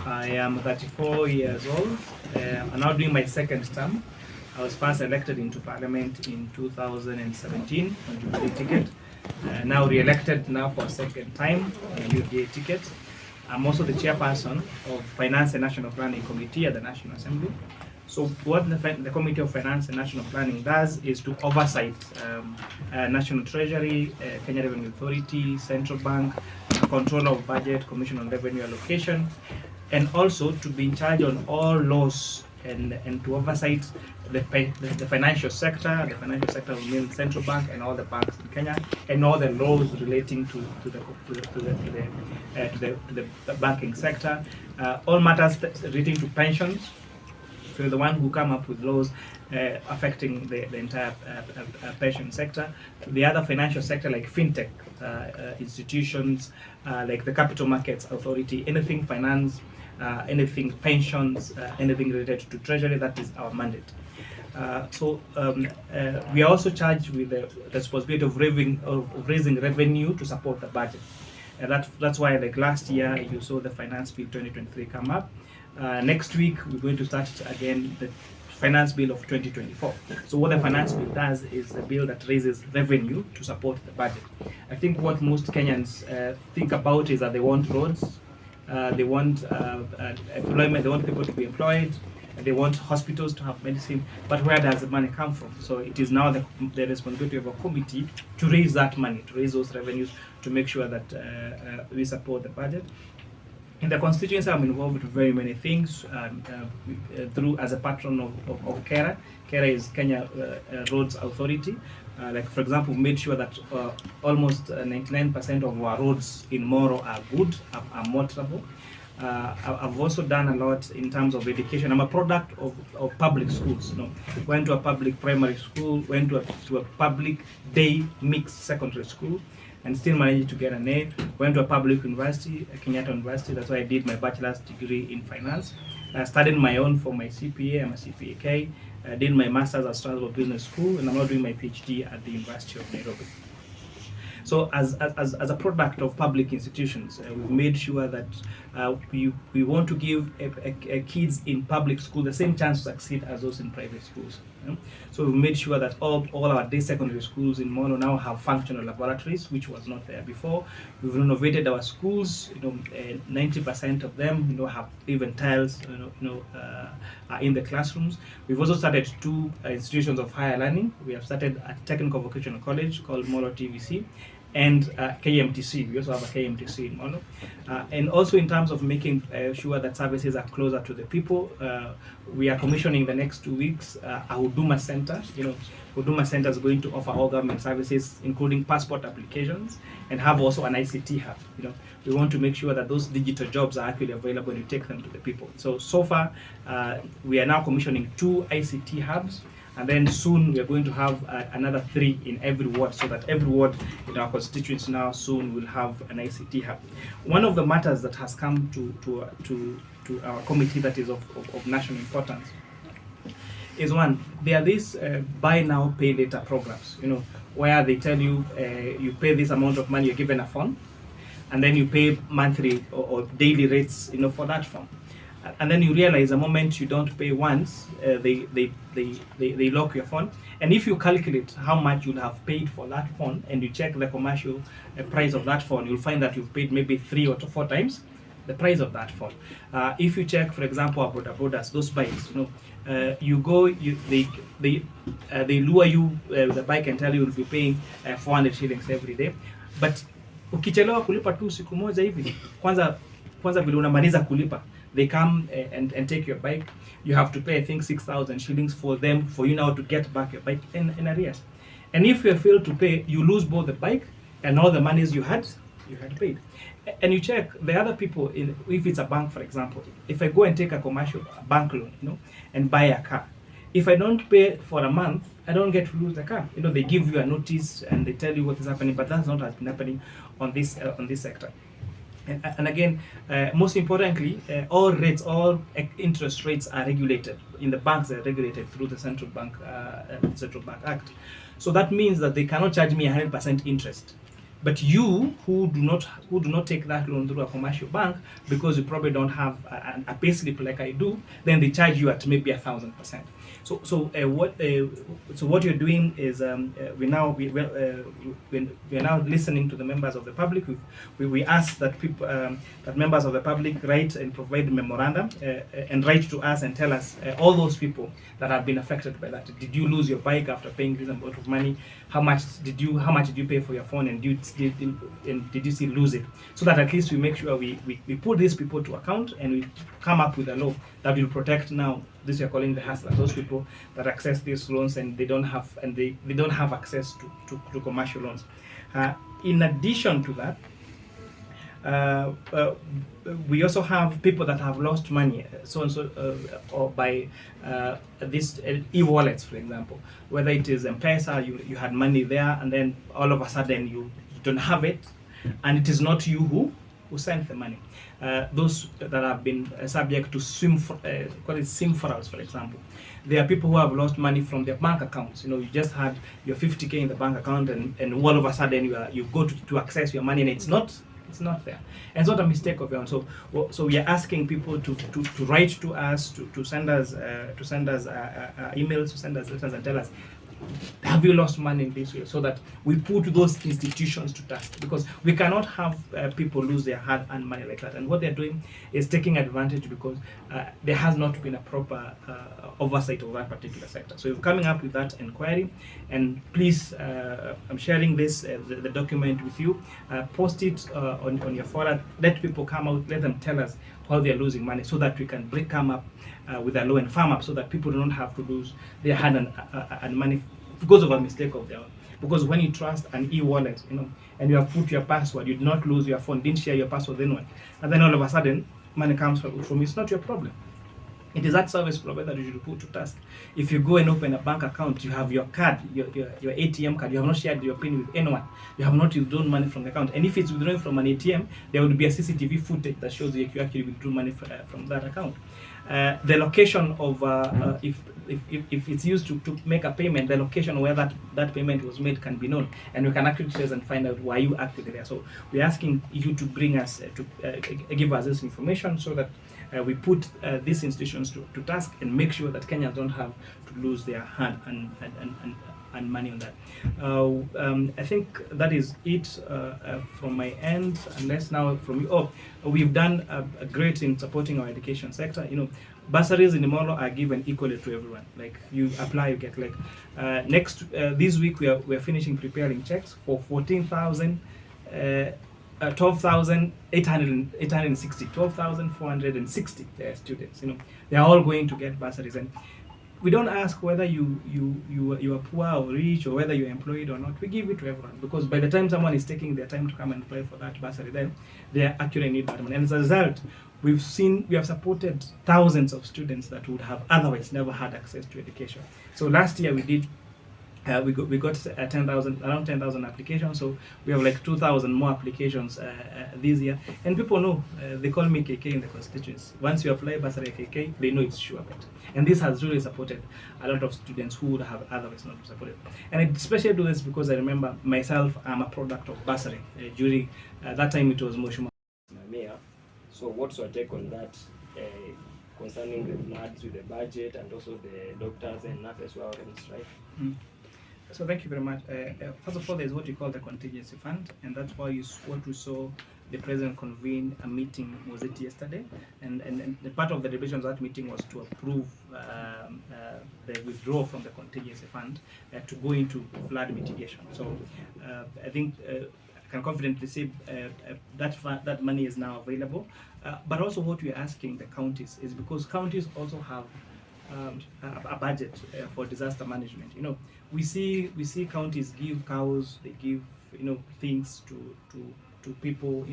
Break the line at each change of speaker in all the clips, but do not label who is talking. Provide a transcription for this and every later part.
I am 34 years old. I'm now doing my second term. I was first elected into parliament in 2017 on Jubilee ticket. Now re-elected now for a second time on a UDA ticket. I'm also the chairperson of Finance and National Planning Committee at the National Assembly. So what the Committee of Finance and National Planning does is to oversight National Treasury, Kenya Revenue Authority, Central Bank, Control of Budget, Commission on Revenue Allocation, and also to be in charge on all laws and to oversight the financial sector. The financial sector will mean Central Bank and all the banks in Kenya, and all the laws relating to the banking sector, all matters relating to pensions. So the one who come up with laws affecting the entire pension sector. The other financial sector like fintech institutions, like the Capital Markets Authority, anything finance, anything pensions, anything related to treasury, that is our mandate. We are also charged with the responsibility of raising revenue to support the budget. And that's why, like last year, you saw the Finance Bill 2023 come up. Next week, we're going to start again the Finance Bill of 2024. So what the Finance Bill does is a bill that raises revenue to support the budget. I think what most Kenyans think about is that they want roads, they want employment, they want people to be employed, they want hospitals to have medicine, but where does the money come from? So it is now the responsibility of a committee to raise that money, to raise those revenues, to make sure that we support the budget. In the constituency, I'm involved with very many things through as a patron of KERA. KERA is Kenya Roads Authority. Like for example, we made sure that almost 99% of our roads in Molo are good, are motorable. I've also done a lot in terms of education. I'm a product of public schools. Went to a public primary school, went to a public day mixed secondary school, and still managed to get an A. Went to a public university, Kenyatta University. That's why I did my bachelor's degree in finance. I studied my own for my CPA. I'm a CPA-K. I did my master's at Strasbourg Business School, and I'm now doing my PhD at the University of Nairobi. So as a product of public institutions, we've made sure that we want to give kids in public school the same chance to succeed as those in private schools. So we've made sure that all our day secondary schools in Molo now have functional laboratories, which was not there before. We've renovated our schools. 90% of them, have even tiles, are in the classrooms. We've also started 2 institutions of higher learning. We have started a technical vocational college called Molo TVC, and KMTC. We also have a KMTC in Molo. And also in terms of making sure that services are closer to the people, we are commissioning the next 2 weeks a Huduma Center. Huduma Center is going to offer all government services, including passport applications, and have also an ICT hub. We want to make sure that those digital jobs are actually available and you take them to the people. So far, we are now commissioning 2 ICT hubs. And then soon we are going to have another 3 in every ward, so that every ward in our constituency now soon will have an ICT hub. One of the matters that has come to our committee that is of national importance is one, there are these buy now, pay later programs, where they tell you you pay this amount of money, you're given a phone, and then you pay monthly or daily rates, for that phone. And then you realize the moment you don't pay once, they lock your phone. And if you calculate how much you'll have paid for that phone, and you check the commercial price of that phone, you'll find that you've paid maybe 3 or 4 times the price of that phone. If you check, for example, our bodas, those bikes, you go, they lure you the bike and tell you you'll be paying 400 shillings every day. But ukichelewa kulipa tu siku moja hivi, kwanza vile unamaliza kulipa, they come and take your bike. You have to pay, I think, 6,000 shillings for you now to get back your bike in arrears. And if you fail to pay, you lose both the bike and all the monies you had paid. And you check the other people, if it's a bank, for example, if I go and take a commercial bank loan, and buy a car, if I don't pay for a month, I don't get to lose the car. They give you a notice and they tell you what is happening, but that's not what has been happening on this sector. And again, most importantly, all interest rates are regulated. In the banks, they're regulated through the Central Bank Act. So that means that they cannot charge me 100% interest. But you who do not take that loan through a commercial bank, because you probably don't have a payslip like I do, then they charge you at maybe 1,000%. So what you're doing is we're now listening to the members of the public. We ask that people that members of the public write and provide memorandum and write to us and tell us all those people that have been affected by that. Did you lose your bike after paying this amount of money? How much did you pay for your phone, and did you still lose it? So that at least we make sure we put these people to account, and we come up with a law that will protect now this you're calling the hustlers, those people that access these loans and they don't have access to commercial loans. In addition to that, we also have people that have lost money, or by these e-wallets, for example, whether it is M-Pesa, you had money there, and then all of a sudden you don't have it, and it is not you who sent the money. Those that have been subject to SIM frauds, for example. There are people who have lost money from their bank accounts. You just had your 50K in the bank account, and all of a sudden you go to access your money, and it's not there. And it's not a mistake of your own. So we are asking people to write to us, to send us emails, to send us letters and tell us, have you lost money in this way, so that we put those institutions to task, because we cannot have people lose their hard-earned money like that. And what they're doing is taking advantage, because there has not been a proper oversight of that particular sector. So we're coming up with that inquiry, and please, I'm sharing this the document with you. Post it on your forum. Let people come out. Let them tell us how they're losing money, so that we can come up with a law and firm up, so that people don't have to lose their hard-earned money because of a mistake of their own. Because when you trust an e-wallet, and you have put your password, you did not lose your phone, didn't share your password with anyone, and then all of a sudden money comes from you, it's not your problem. It is that service provider that you should put to task. If you go and open a bank account, you have your card, your ATM card, you have not shared your PIN with anyone, you have not withdrawn money from the account. And if it's withdrawn from an ATM, there would be a CCTV footage that shows you actually withdrew money from that account. The location of if it's used to make a payment, the location where that payment was made can be known, and we can actually trace and find out why you actually there. So we're asking you to bring us give us this information, so that we put these institutions to task and make sure that Kenyans don't have to lose their hand and money on that. I think that is it from my end, unless now from you. We've done great in supporting our education sector. Bursaries in the Molo are given equally to everyone. Like, you apply, you get. Like, this week we are finishing preparing checks for 14,000 12,460 students. They are all going to get bursaries, and we don't ask whether you are poor or rich, or whether you're employed or not. We give it to everyone, because by the time someone is taking their time to come and apply for that bursary, then they actually need that money. And as a result, we have supported thousands of students that would have otherwise never had access to education. So last year we did. We got around 10,000 applications, so we have like 2,000 more applications this year. And people know, they call me KK in the constituency. Once you apply bursary KK, they know it's sure bet. And this has really supported a lot of students who would have otherwise not supported. And I especially do this because I remember myself, I'm a product of bursary. During that time, it was Moshuma.
So what's your take on that, concerning the floods with the budget, and also the doctors and nurses who are on strike?
So thank you very much. First of all, there's what you call the contingency fund, and that's why what we saw the president convene a meeting, was it yesterday? And the part of the deliberations of that meeting was to approve the withdrawal from the contingency fund to go into flood mitigation. So I think I can confidently say that money is now available. But also what we're asking the counties is, because counties also have a budget for disaster management. We see counties give cows, they give things to people.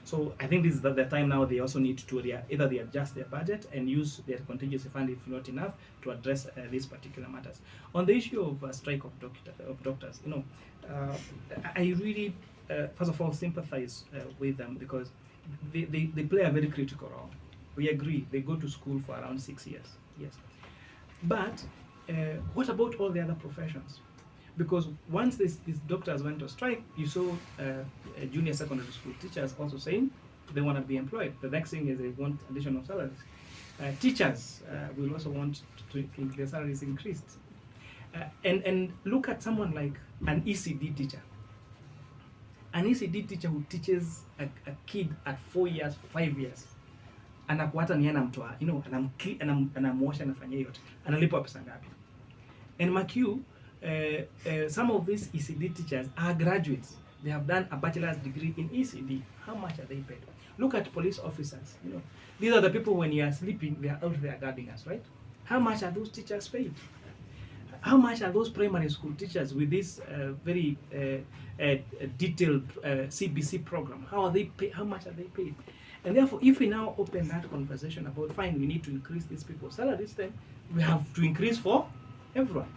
So I think this is the time now they also need to either they adjust their budget and use their contingency fund, if not enough, to address these particular matters. On the issue of strike of doctors, I really first of all sympathize with them, because they play a very critical role. We agree they go to school for around 6 years, yes. But what about all the other professions? Because once these doctors went to strike, you saw junior secondary school teachers also saying they want to be employed. The next thing is they want additional salaries. Teachers will also want to their salaries increased. And look at someone like an ECD teacher. An ECD teacher who teaches a kid at 4 years, 5 years, anakuata ni anamtoa, you know, anamwosha anafanya yote, analipwa pesa ngapi? And mark you, some of these ECD teachers are graduates. They have done a bachelor's degree in ECD. How much are they paid? Look at police officers. You know, these are the people when you are sleeping, they are out there guarding us, right? How much are those teachers paid? How much are those primary school teachers with this very detailed CBC program? How are they paid? How much are they paid? And therefore, if we now open that conversation about fine, we need to increase these people's salaries, then we have to increase for everyone.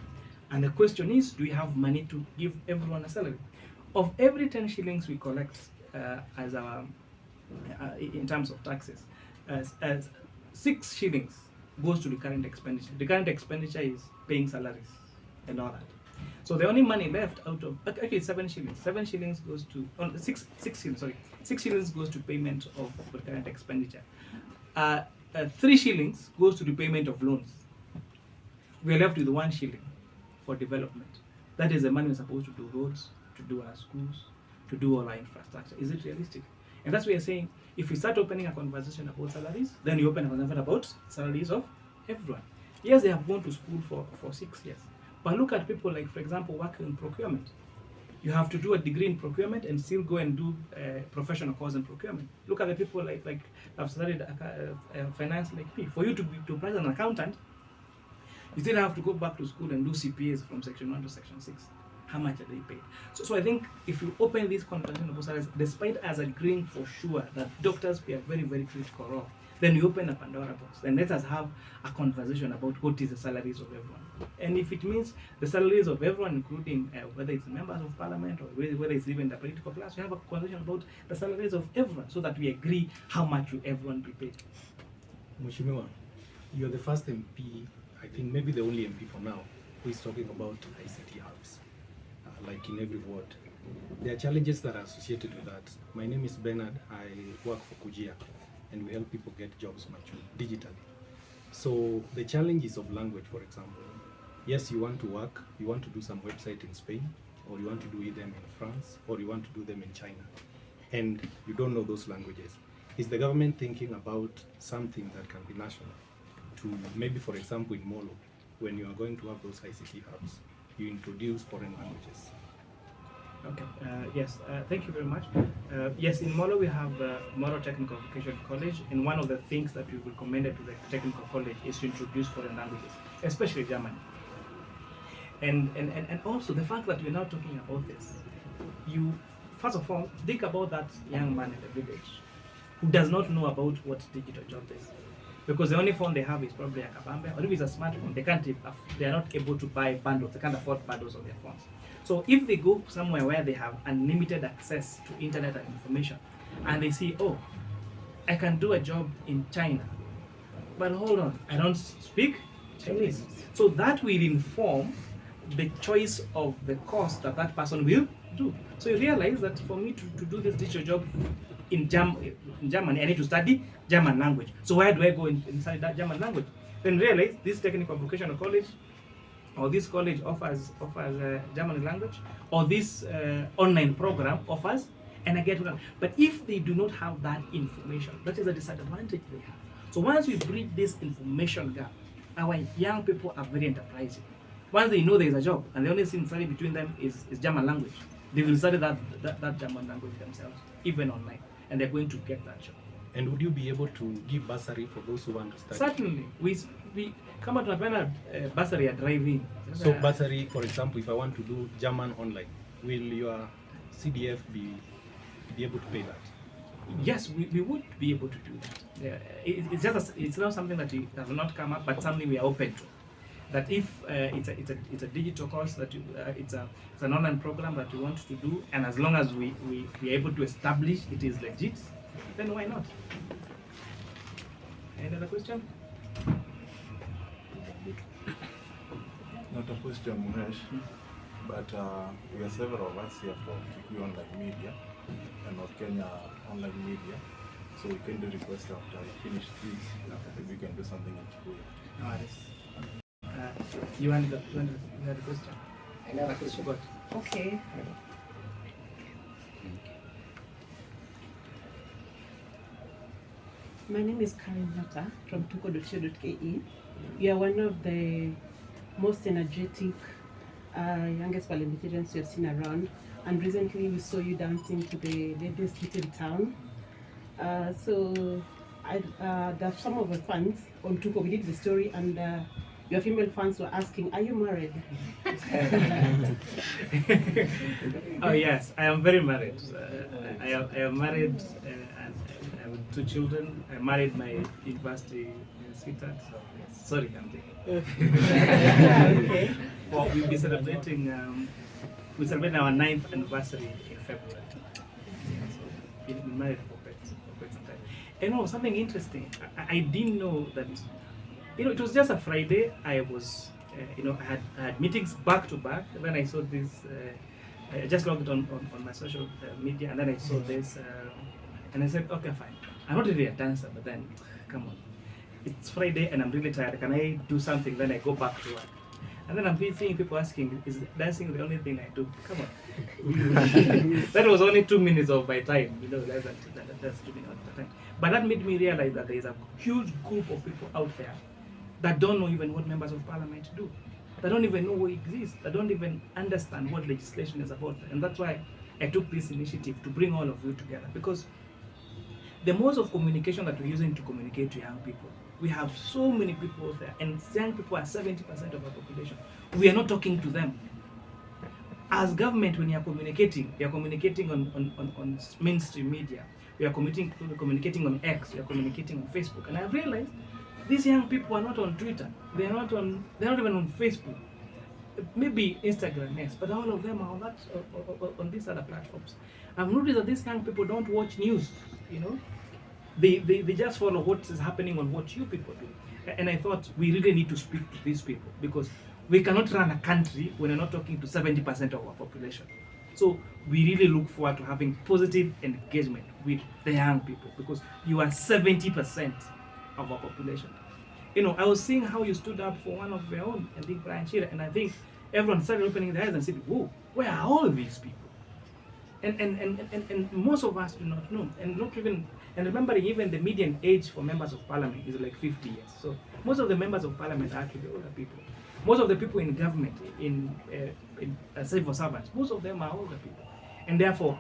And the question is, do we have money to give everyone a salary? Of every 10 shillings we collect as our in terms of taxes, as 6 shillings goes to the current expenditure. The current expenditure is paying salaries and all that. So the only money left out of actually 7 shillings. 7 shillings goes to 6 shillings. Sorry, 6 shillings goes to payment of the current expenditure. 3 shillings goes to the payment of loans. We are left with 1 shilling for development. That is the money we're supposed to do roads, to do our schools, to do all our infrastructure. Is it realistic? And that's why we're saying, if we start opening a conversation about salaries, then you open a conversation about salaries of everyone. Yes, they have gone to school for 6 years. But look at people like, for example, working in procurement. You have to do a degree in procurement and still go and do a professional course in procurement. Look at the people like I've studied finance like me. For you to be an accountant, you still have to go back to school and do CPAs from section 1 to section 6. How much are they paid? So I think if you open this conversation about salaries, despite us agreeing for sure that doctors we are very, very critical of, then we open a Pandora box. Then let us have a conversation about what is the salaries of everyone. And if it means the salaries of everyone, including whether it's members of parliament or whether it's even the political class, we have a conversation about the salaries of everyone so that we agree how much will everyone be paid.
Mheshimiwa, you're the first MP, I think maybe the only MP for now, who is talking about ICT hubs, like in every ward. There are challenges that are associated with that. My name is Bernard, I work for Kuria, and we help people get jobs digitally. So the challenges of language, for example, yes, you want to work, you want to do some website in Spain, or you want to do them in France, or you want to do them in China, and you don't know those languages. Is the government thinking about something that can be national? To maybe, for example, in Molo, when you are going to have those ICT hubs, you introduce foreign languages.
Okay, yes, thank you very much. Yes, in Molo we have Molo Technical Vocational College, and one of the things that we recommended to the technical college is to introduce foreign languages, especially German. And also the fact that we're now talking about this, you first of all think about that young man in the village who does not know about what digital job is, because the only phone they have is probably a kabambe, or if it's a smartphone, they are not able to buy bundles, they can't afford bundles on their phones. So if they go somewhere where they have unlimited access to internet and information, and they see, oh, I can do a job in China, but hold on, I don't speak Chinese. So that will inform the choice of the course that person will do. So you realize that for me to do this digital job in Germany, I need to study German language. So where do I go and study that German language? Then realize this technical vocational college or this college offers German language, or this online program offers, and I get to. But if they do not have that information, that is a disadvantage they have. So once we bridge this information gap, our young people are very enterprising. Once they know there is a job and the only thing studying between them is German language, they will study that German language themselves, even online, and they're going to get that job.
And would you be able to give bursary for those who want to study?
Certainly. We come out tunapenda bursary at driving.
So bursary, for example, if I want to do German online, will your CDF be able to pay that?
Yes, we would be able to do that. Yeah, it's not something that has not come up, but something we are open to. That if it's a digital course that it's an online program that we want to do, and as long as we are able to establish it is legit, then why not? Any other question?
Not a question, Muhesh. but we are several of us here from Kikuyu Online Media and North Kenya Online Media. So we can do request after we finish this, if we can do something in Kikuyu.
No worries. You had a question?
Another question.
Got.
Okay. My name is Karen Nata from tuko.co.ke. You are one of the most energetic youngest parliamentarians we have seen around, and recently we saw you dancing to the Ladies Hit in Town. So there are some of the fans on Tuko, we did the story, and your female fans were asking, are you married?
Oh yes, I am very married. I am married and I have 2 children. I married my university sweetheart. So sorry, Kanti.
Okay.
Well, we'll be celebrating. We celebrate our 9th anniversary in February. So we've been married for quite some time. You know something interesting. I didn't know that. You know, it was just a Friday. I was, I had meetings back to back. And then I saw this. I just logged on my social media, and then I saw this, and I said, okay, fine. I'm not really a dancer, but then, come on, it's Friday, and I'm really tired. Can I do something? Then I go back to work. And then I'm seeing people asking, is dancing the only thing I do? Come on. That was only 2 minutes of my time. You know, that's 2 minutes of my time. But that made me realize that there is a huge group of people out there that don't know even what members of parliament do. They don't even know we exist. They don't even understand what legislation is about. And that's why I took this initiative to bring all of you together. Because the modes of communication that we're using to communicate to young people, we have so many people out there, and young people are 70% of our population. We are not talking to them. As government, when you're communicating on mainstream media. We are communicating on X, we are communicating on Facebook. And I've realized these young people are not on Twitter. They're not even on Facebook. Maybe Instagram, yes, but all of them are on these other platforms. I've noticed that these young people don't watch news, you know. They just follow what is happening on what you people do. And I thought we really need to speak to these people, because we cannot run a country when we're not talking to 70% of our population. So we really look forward to having positive engagement with the young people, because you are 70% of our population. You know, I was seeing how you stood up for one of your own, I think Brian Shearer, and I think everyone started opening their eyes and said, whoa, where are all these people? And most of us do not know, and remembering even the median age for members of parliament is like 50 years. So most of the members of parliament are actually older people. Most of the people in government, in civil servants, most of them are older people. And therefore,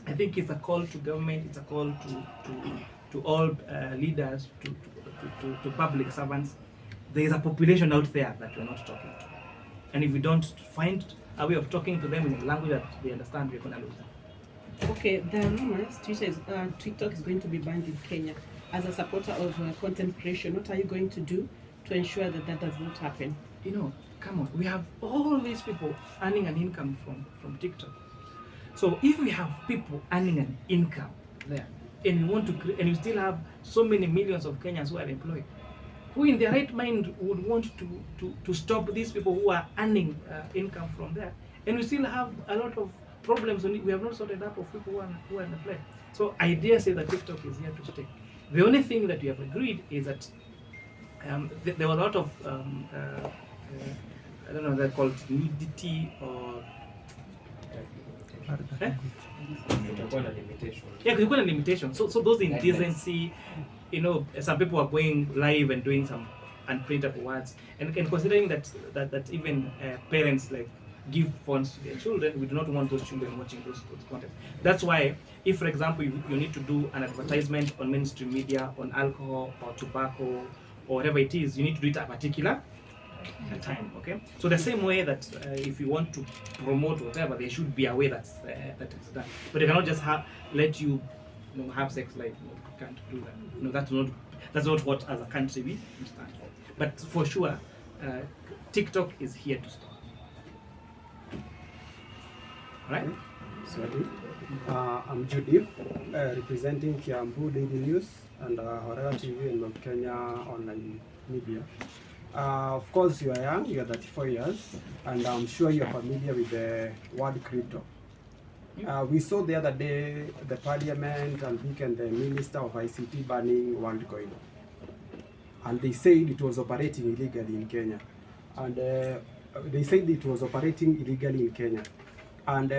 I think it's a call to government, it's a call to all leaders, to public servants. There is a population out there that we're not talking to. And if we don't find a way of talking to them in a language that they understand, we're going to lose them.
Okay, there are rumors TikTok is going to be banned in Kenya. As a supporter of content creation, what are you going to do to ensure that that does not happen?
You know, come on, we have all these people earning an income from TikTok. So if we have people earning an income there, and we want to and we still have so many millions of Kenyans who are employed, who in their right mind would want to stop these people who are earning income from there? And we still have a lot of problems we have not sorted out of people who are employed. So I dare say that TikTok is here to stay. The only thing that we have agreed is that there was a lot of I don't know, they're called nudity or yeah, kulikuwa na limitation. So those indecency, you know, some people are going live and doing some unprintable words, and considering that even parents like give phones to their children, we do not want those children watching those content. That's why, if for example you need to do an advertisement on mainstream media on alcohol or tobacco or whatever it is, you need to do it at a particular time. Okay, so the same way that if you want to promote whatever, there should be a way that is done. But they cannot just let you have sex life. You can't do that. You know, that's not what as a country we stand for. But for sure, TikTok is here to stay. All right.
I'm Judith, representing Kiambu Daily News and Horera TV and North Kenya Online Media. Of course, you are young, you are 34 years, and I'm sure you're familiar with the word crypto. We saw the other day the parliament and weekend the minister of ICT banning WorldCoin. And they said it was operating illegally in Kenya. And they said it was operating illegally in Kenya. And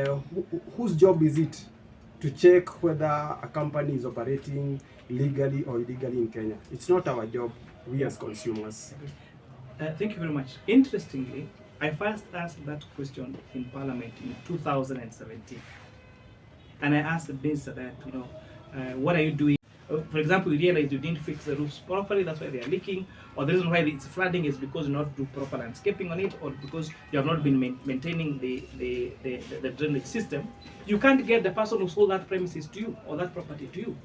whose job is it to check whether a company is operating legally or illegally in Kenya? It's not our job, we as consumers.
Thank you very much. Interestingly, I first asked that question in Parliament in 2017. And I asked the minister that, what are you doing? For example, you realize you didn't fix the roofs properly, that's why they are leaking, or the reason why it's flooding is because you not do proper landscaping on it, or because you have not been maintaining the drainage system. You can't get the person who sold that premises to you or that property to you,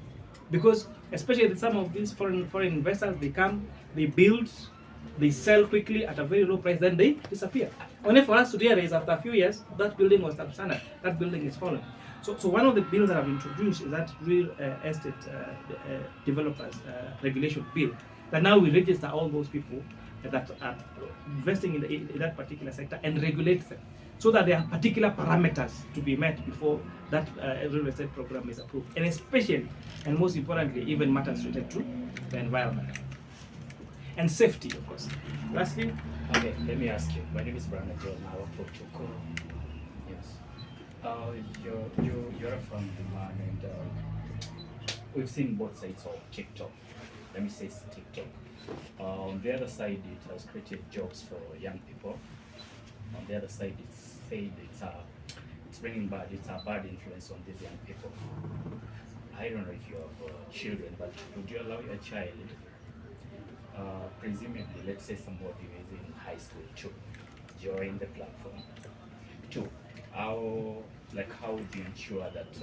because especially some of these foreign investors, they come, they build, they sell quickly at a very low price, then they disappear. Only for us to realize after a few years that building was substandard, that building is fallen. So one of the bills that I've introduced is that real estate developers regulation bill, that now we register all those people that are investing in that particular sector and regulate them, so that there are particular parameters to be met before that real estate program is approved, and especially and most importantly even matters related to the environment and safety, of course. Lastly,
okay, let me ask you. My name is Brian John. I work for Choko. Yes. You're from the man, and we've seen both sides of TikTok. Let me say it's TikTok. On the other side, it has created jobs for young people. On the other side, it's said it's bringing it's a bad influence on these young people. I don't know if you have children, but would you allow your child, presumably, let's say somebody who is in high school, to join the platform? Two, how would you ensure that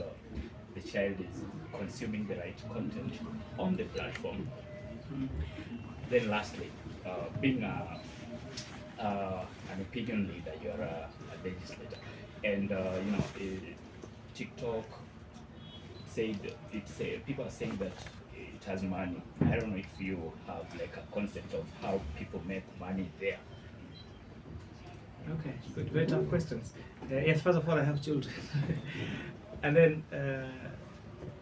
the child is consuming the right content on the platform? Then lastly, being an opinion leader, you're a legislator, and TikTok said people are saying that it has money. I don't know if you have like a concept of how people make money there.
okay, good, very tough questions. Yes, first of all, I have children, and then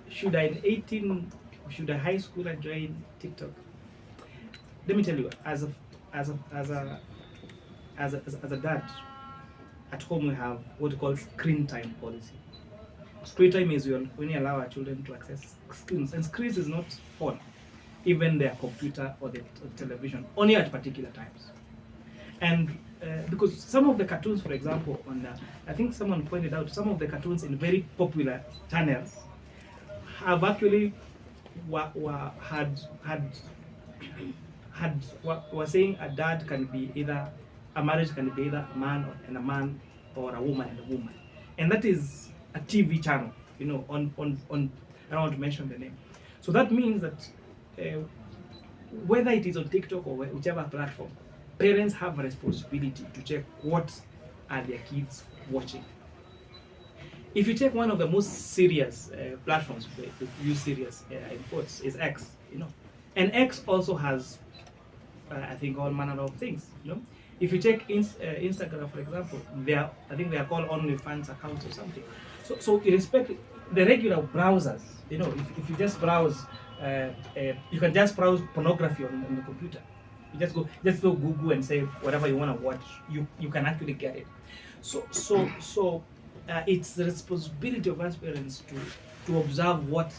should a high schooler join TikTok? Let me tell you, as a dad, at home we have what we call screen time policy. Screen time is when you allow our children to access screens, and screens is not phone, even their computer or the television, only at particular times. And because some of the cartoons, for example, I think someone pointed out, some of the cartoons in very popular channels have actually were saying a dad can be either, a marriage can be either a man and a man, or a woman and a woman, and that is a TV channel, on I don't want to mention the name. So that means that whether it is on TikTok or whichever platform, parents have a responsibility to check what are their kids watching. If you take one of the most serious platforms, if you use serious in quotes, is X, and X also has I think all manner of things, If you take Instagram, for example, I think they are called OnlyFans accounts or something. So irrespect the regular browsers, if you just browse, you can just browse pornography on the computer. You just go Google and say whatever you want to watch. You can actually get it. So it's the responsibility of us parents to observe what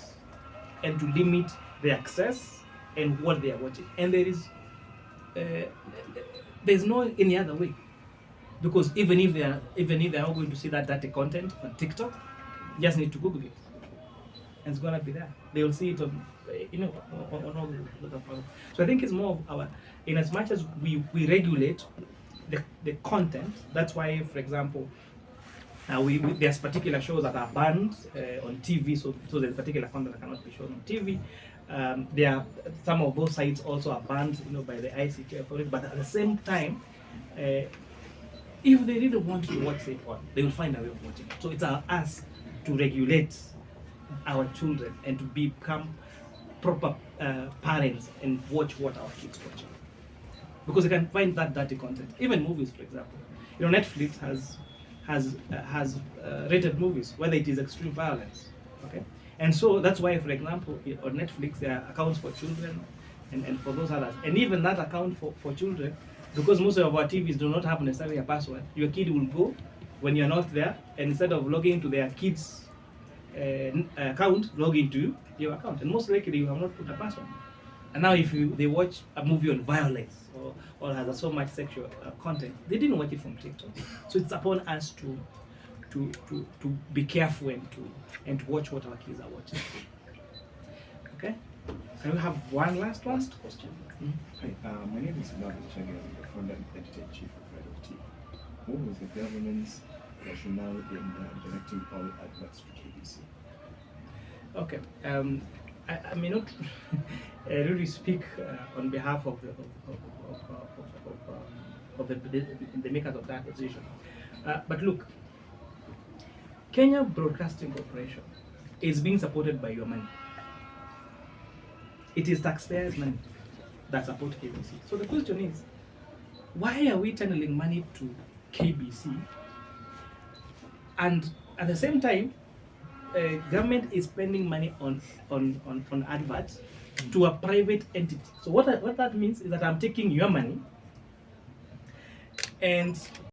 and to limit the access and what they are watching. And there's no any other way, because even if they are not going to see that dirty content on TikTok, you just need to Google it, and it's gonna be there. They will see it on on all the platforms. So I think it's more of our, in as much as we regulate the content. That's why, for example, there's particular shows that are banned on TV, so there's particular content that cannot be shown on TV. There are some of those sites also are banned, by the ICT authority. But at the same time, if they really want to watch it on, they will find a way of watching it. So it's us to regulate our children and to become proper parents and watch what our kids watch. because they can find that dirty content. Even movies, for example, you know, Netflix has rated movies, whether it is extreme violence. Okay, and so that's why, for example, on Netflix there are accounts for children and for those others, and even that account for children, because most of our TVs do not have necessarily a password. Your kid will go when you're not there, and instead of logging into their kids' account, log into your account, and most likely you have not put a password. And now, if they watch a movie on violence or has so much sexual content, they didn't watch it from TikTok. So it's upon us to be careful and to watch what our kids are watching. Okay. Can we have one last
question?
Mhm.
Hi, my name is Molo. I'm the founder and editor-in-chief of Red T. What was the government's rationale in directing all adverts to KBC?
Okay. I may not really speak on behalf of the makers of that decision. But look, Kenya Broadcasting Corporation is being supported by your money. It is taxpayers' money that support KBC. So the question is, why are we channeling money to KBC, and at the same time, government is spending money on adverts to a private entity? So what that means is that I'm taking your money and